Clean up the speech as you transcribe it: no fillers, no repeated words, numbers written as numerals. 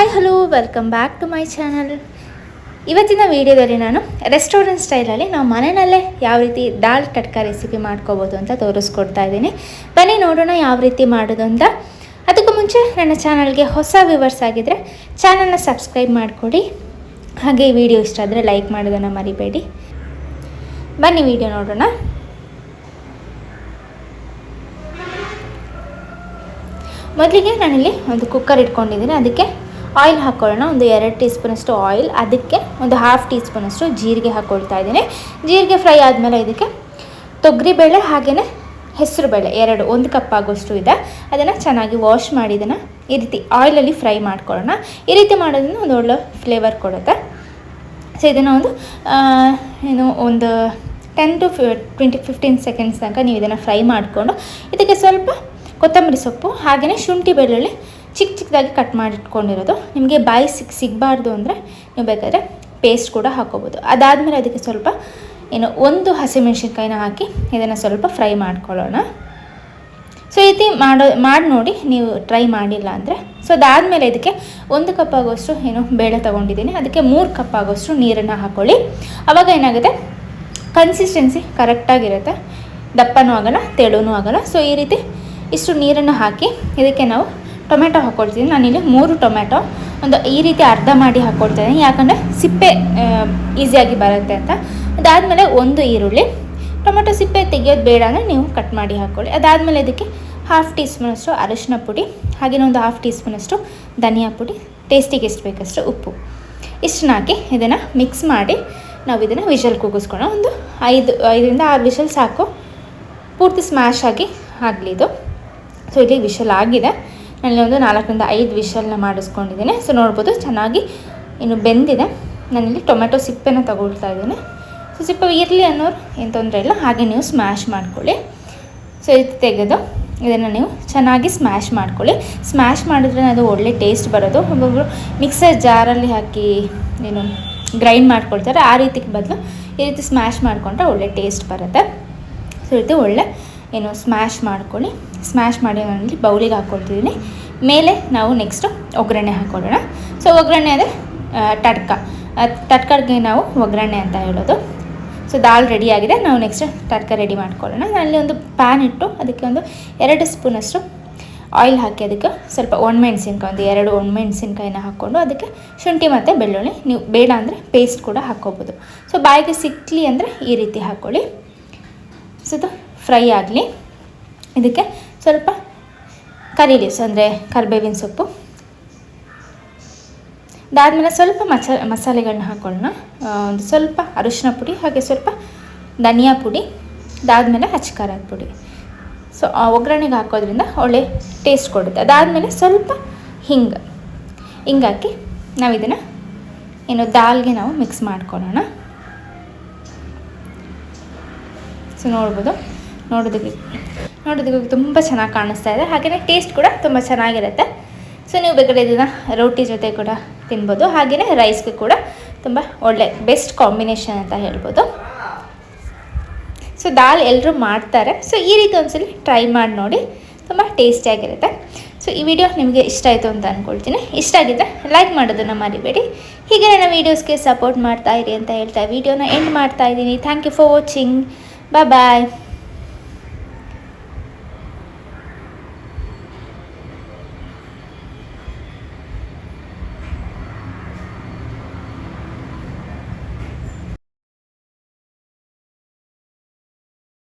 Hi hello welcome back to my channel. ಇವತ್ತಿನ ವಿಡಿಯೋದಲ್ಲಿ ನಾನು ರೆಸ್ಟೋರೆಂಟ್ ಸ್ಟೈಲಲ್ಲಿ ನಾವು ಮನೆಯಲ್ಲೇ ಯಾವ ರೀತಿ ದಾಲ್ ತಡ್ಕ ರೆಸಿಪಿ ಮಾಡ್ಕೋಬೋದು ಅಂತ ತೋರಿಸ್ಕೊಡ್ತಾ ಇದ್ದೀನಿ. ಬನ್ನಿ ನೋಡೋಣ ಯಾವ ರೀತಿ ಮಾಡೋದು ಅಂತ. ಅದಕ್ಕೂ ಮುಂಚೆ ನನ್ನ ಚಾನಲ್ಗೆ ಹೊಸ ವ್ಯೂವರ್ಸ್ ಆಗಿದ್ದರೆ ಚಾನಲ್ನ ಸಬ್ಸ್ಕ್ರೈಬ್ ಮಾಡಿಕೊಡಿ. ಹಾಗೆ ಈ ವಿಡಿಯೋ ಇಷ್ಟ ಆದರೆ ಲೈಕ್ ಮಾಡೋದನ್ನು ಮರಿಬೇಡಿ. ಬನ್ನಿ ವಿಡಿಯೋ ನೋಡೋಣ. ಮೊದಲಿಗೆ ನಾನಿಲ್ಲಿ ಒಂದು ಕುಕ್ಕರ್ ಇಟ್ಕೊಂಡಿದ್ದೀನಿ. ಅದಕ್ಕೆ ಆಯಿಲ್ ಹಾಕ್ಕೊಳ್ಳೋಣ. ಒಂದು 2 ಟೀ ಸ್ಪೂನಷ್ಟು ಆಯಿಲ್, ಅದಕ್ಕೆ ಒಂದು 1/2 ಟೀ ಸ್ಪೂನಷ್ಟು ಜೀರಿಗೆ ಹಾಕ್ಕೊಳ್ತಾ ಇದ್ದೀನಿ. ಜೀರಿಗೆ ಫ್ರೈ ಆದಮೇಲೆ ಇದಕ್ಕೆ ತೊಗರಿಬೇಳೆ ಹಾಗೆಯೇ ಹೆಸರುಬೇಳೆ 1 ಕಪ್ ಆಗೋಷ್ಟು ಇದೆ. ಅದನ್ನು ಚೆನ್ನಾಗಿ ವಾಶ್ ಮಾಡಿ ಇದನ್ನು ಈ ರೀತಿ ಆಯಿಲಲ್ಲಿ ಫ್ರೈ ಮಾಡ್ಕೊಳ್ಳೋಣ. ಈ ರೀತಿ ಮಾಡೋದ್ರಿಂದ ಒಂದು ಒಳ್ಳೆ ಫ್ಲೇವರ್ ಕೊಡುತ್ತೆ. ಸೊ ಇದನ್ನು ಒಂದು 10 to 15 ಸೆಕೆಂಡ್ಸ್ ತನಕ ನೀವು ಇದನ್ನು ಫ್ರೈ ಮಾಡಿಕೊಂಡು ಇದಕ್ಕೆ ಸ್ವಲ್ಪ ಕೊತ್ತಂಬರಿ ಸೊಪ್ಪು ಹಾಗೆಯೇ ಶುಂಠಿ ಬೆಳ್ಳುಳ್ಳಿ ಚಿಕ್ಕದಾಗಿ ಕಟ್ ಮಾಡಿಟ್ಕೊಂಡಿರೋದು. ನಿಮಗೆ ಬಾಯಿ ಸಿಗಬಾರ್ದು ಅಂದರೆ ನೀವು ಬೇಕಾದರೆ ಪೇಸ್ಟ್ ಕೂಡ ಹಾಕ್ಕೋಬೋದು. ಅದಾದಮೇಲೆ ಅದಕ್ಕೆ ಸ್ವಲ್ಪ ಒಂದು ಹಸಿಮೆಣ್ಸಿನ್ಕಾಯಿನ ಹಾಕಿ ಇದನ್ನು ಸ್ವಲ್ಪ ಫ್ರೈ ಮಾಡ್ಕೊಳ್ಳೋಣ. ಸೊ ಈ ರೀತಿ ಮಾಡಿ ನೋಡಿ, ನೀವು ಟ್ರೈ ಮಾಡಿಲ್ಲ ಅಂದರೆ. ಸೊ ಅದಾದಮೇಲೆ ಇದಕ್ಕೆ 1 ಕಪ್ ಆಗೋಷ್ಟು ಬೇಳೆ ತೊಗೊಂಡಿದ್ದೀನಿ. ಅದಕ್ಕೆ 3 ಕಪ್ ಆಗೋಷ್ಟು ನೀರನ್ನು ಹಾಕ್ಕೊಳ್ಳಿ. ಆವಾಗ ಏನಾಗುತ್ತೆ, ಕನ್ಸಿಸ್ಟೆನ್ಸಿ ಕರೆಕ್ಟಾಗಿರುತ್ತೆ, ದಪ್ಪನೂ ಆಗೋಲ್ಲ ತೆಳುನೂ ಆಗೋಲ್ಲ. ಸೊ ಈ ರೀತಿ ಇಷ್ಟು ನೀರನ್ನು ಹಾಕಿ ಇದಕ್ಕೆ ನಾವು ಟೊಮೆಟೊ ಹಾಕ್ಕೊಳ್ತೀನಿ. ನಾನಿಲ್ಲಿ 3 ಟೊಮೆಟೊ ಈ ರೀತಿ ಅರ್ಧ ಮಾಡಿ ಹಾಕ್ಕೊಳ್ತಾಯಿದ್ದೀನಿ, ಯಾಕಂದರೆ ಸಿಪ್ಪೆ ಈಸಿಯಾಗಿ ಬರುತ್ತೆ ಅಂತ. ಅದಾದಮೇಲೆ 1 ಈರುಳ್ಳಿ. ಟೊಮೆಟೊ ಸಿಪ್ಪೆ ತೆಗಿಯೋದು ಬೇಡ ಅಂದರೆ ನೀವು ಕಟ್ ಮಾಡಿ ಹಾಕ್ಕೊಳ್ಳಿ. ಅದಾದಮೇಲೆ ಇದಕ್ಕೆ 1/2 ಟೀ ಸ್ಪೂನಷ್ಟು ಅರಿಶಿನ ಪುಡಿ, ಹಾಗೆಯೇ ಒಂದು 1/2 ಟೀ ಸ್ಪೂನಷ್ಟು ಧನಿಯಾ ಪುಡಿ, ಟೇಸ್ಟಿಗೆ ಎಷ್ಟು ಬೇಕಷ್ಟು ಉಪ್ಪು, ಇಷ್ಟನ್ನ ಹಾಕಿ ಇದನ್ನು ಮಿಕ್ಸ್ ಮಾಡಿ ನಾವು ಇದನ್ನು ವಿಷಲ್ ಕೂಗಿಸ್ಕೊಳ್ಳೋಣ. ಒಂದು 5ರಿಂದ 6 ವಿಷಲ್ ಸಾಕು, ಪೂರ್ತಿ ಸ್ಮ್ಯಾಶ್ ಆಗಿ ಆಗಲಿ ಇದು. ಸೊ ಇಲ್ಲಿ ವಿಷಲ್ ಆಗಿದೆ. ನಾನಲ್ಲಿ ಒಂದು 4ರಿಂದ 5 ವಿಷಲ್ನ ಮಾಡಿಸ್ಕೊಂಡಿದ್ದೀನಿ. ಸೊ ನೋಡ್ಬೋದು ಚೆನ್ನಾಗಿ ಬೆಂದಿದೆ. ನಾನಿಲ್ಲಿ ಟೊಮೆಟೊ ಸಿಪ್ಪೆನ ತಗೊಳ್ತಾ ಇದ್ದೀನಿ. ಸೊ ಸಿಪ್ಪೆ ಇರಲಿ ಅನ್ನೋರು ಏನು ತೊಂದರೆ ಇಲ್ಲ, ಹಾಗೆ ನೀವು ಸ್ಮ್ಯಾಶ್ ಮಾಡ್ಕೊಳ್ಳಿ. ಸೊ ಇದು ತೆಗೆದು ಇದನ್ನು ನೀವು ಚೆನ್ನಾಗಿ ಸ್ಮ್ಯಾಶ್ ಮಾಡ್ಕೊಳ್ಳಿ. ಸ್ಮ್ಯಾಶ್ ಮಾಡಿದ್ರೆ ಅದು ಒಳ್ಳೆ ಟೇಸ್ಟ್ ಬರೋದು. ಒಬ್ಬೊಬ್ಬರು ಮಿಕ್ಸರ್ ಜಾರಲ್ಲಿ ಹಾಕಿ ಗ್ರೈಂಡ್ ಮಾಡ್ಕೊಳ್ತಾರೆ. ಆ ರೀತಿಗೆ ಬದಲು ಈ ರೀತಿ ಸ್ಮ್ಯಾಶ್ ಮಾಡಿಕೊಂಡ್ರೆ ಒಳ್ಳೆ ಟೇಸ್ಟ್ ಬರುತ್ತೆ. ಸೊ ಈ ರೀತಿ ಒಳ್ಳೆ ಸ್ಮ್ಯಾಶ್ ಮಾಡ್ಕೊಳ್ಳಿ. ಸ್ಮ್ಯಾಶ್ ಮಾಡಿ ನಾನಲ್ಲಿ ಬೌಲಿಗೆ ಹಾಕ್ಕೊಳ್ತಿದ್ದೀನಿ. ಮೇಲೆ ನಾವು ನೆಕ್ಸ್ಟು ಒಗ್ಗರಣೆ ಹಾಕ್ಕೊಳ್ಳೋಣ. ಸೊ ಒಗ್ಗರಣೆ ಅಂದರೆ ತಡ್ಕಗೆ ನಾವು ಒಗ್ಗರಣೆ ಅಂತ ಹೇಳೋದು. ಸೊ ದಾಲ್ ರೆಡಿ ಆಗಿದೆ. ನಾವು ನೆಕ್ಸ್ಟ್ ತಡ್ಕ ರೆಡಿ ಮಾಡ್ಕೊಳ್ಳೋಣ. ನಾನಲ್ಲಿ ಒಂದು ಪ್ಯಾನ್ ಇಟ್ಟು ಅದಕ್ಕೆ ಒಂದು 2 ಸ್ಪೂನಷ್ಟು ಆಯಿಲ್ ಹಾಕಿ ಅದಕ್ಕೆ ಸ್ವಲ್ಪ ಒಣಮೆಣಸಿನ್ಕಾಯಿ 2 ಒಣಮೆಣಸಿನ್ಕಾಯಿನ ಹಾಕ್ಕೊಂಡು ಅದಕ್ಕೆ ಶುಂಠಿ ಮತ್ತು ಬೆಳ್ಳುಳ್ಳಿ, ನೀವು ಬೇಡ ಅಂದರೆ ಪೇಸ್ಟ್ ಕೂಡ ಹಾಕ್ಕೋಬೋದು. ಸೊ ಬಾಯಿಗೆ ಸಿಕ್ಕಲಿ ಅಂದರೆ ಈ ರೀತಿ ಹಾಕ್ಕೊಳ್ಳಿ. ಸೊ ಇದು ಫ್ರೈ ಆಗಲಿ. ಇದಕ್ಕೆ ಸ್ವಲ್ಪ ಕರಿ ಲೀವ್ಸ್ ಅಂದರೆ ಕರಿಬೇವಿನ ಸೊಪ್ಪು, ಅದಾದಮೇಲೆ ಸ್ವಲ್ಪ ಮಸಾಲೆಗಳನ್ನ ಹಾಕ್ಕೊಳ್ಳೋಣ. ಒಂದು ಸ್ವಲ್ಪ ಅರಿಶಿನ ಪುಡಿ, ಹಾಗೆ ಸ್ವಲ್ಪ ಧನಿಯಾ ಪುಡಿ, ಅದಾದಮೇಲೆ ಖಾರದ ಪುಡಿ. ಸೊ ಒಗ್ಗರಣೆಗೆ ಹಾಕೋದ್ರಿಂದ ಒಳ್ಳೆ ಟೇಸ್ಟ್ ಕೊಡುತ್ತೆ. ಅದಾದಮೇಲೆ ಸ್ವಲ್ಪ ಹಿಂಗಾಕಿ ನಾವು ಇದನ್ನು ದಾಲ್ಗೆ ನಾವು ಮಿಕ್ಸ್ ಮಾಡ್ಕೊಳ್ಳೋಣ. ಸೊ ನೋಡೋದಕ್ಕೆ ತುಂಬ ಚೆನ್ನಾಗಿ ಕಾಣಿಸ್ತಾ ಇದೆ, ಹಾಗೆಯೇ ಟೇಸ್ಟ್ ಕೂಡ ತುಂಬ ಚೆನ್ನಾಗಿರುತ್ತೆ. ಸೊ ನೀವು ಬೇಕಾದ್ರೆ ಇದನ್ನು ರೋಟಿ ಜೊತೆ ಕೂಡ ತಿನ್ಬೋದು, ಹಾಗೆಯೇ ರೈಸ್ಗೆ ಕೂಡ ತುಂಬ ಒಳ್ಳೆ ಬೆಸ್ಟ್ ಕಾಂಬಿನೇಷನ್ ಅಂತ ಹೇಳ್ಬೋದು. ಸೊ ದಾಲ್ ಎಲ್ಲರೂ ಮಾಡ್ತಾರೆ. ಸೊ ಈ ರೀತಿ ಒಂದ್ಸಲಿ ಟ್ರೈ ಮಾಡಿ ನೋಡಿ, ತುಂಬ ಟೇಸ್ಟಿಯಾಗಿರುತ್ತೆ. ಸೊ ಈ ವಿಡಿಯೋ ನಿಮಗೆ ಇಷ್ಟ ಆಯಿತು ಅಂತ ಅಂದ್ಕೊಳ್ತೀನಿ. ಇಷ್ಟ ಆಗಿದ್ದರೆ ಲೈಕ್ ಮಾಡೋದನ್ನು ಮರಿಬೇಡಿ. ಹೀಗೆ ನನ್ನ ವೀಡಿಯೋಸ್ಗೆ ಸಪೋರ್ಟ್ ಮಾಡ್ತಾ ಇರಿ ಅಂತ ಹೇಳ್ತಾ ವಿಡಿಯೋನ ಎಂಡ್ ಮಾಡ್ತಾ ಇದ್ದೀನಿ. Thank you for watching. Bye.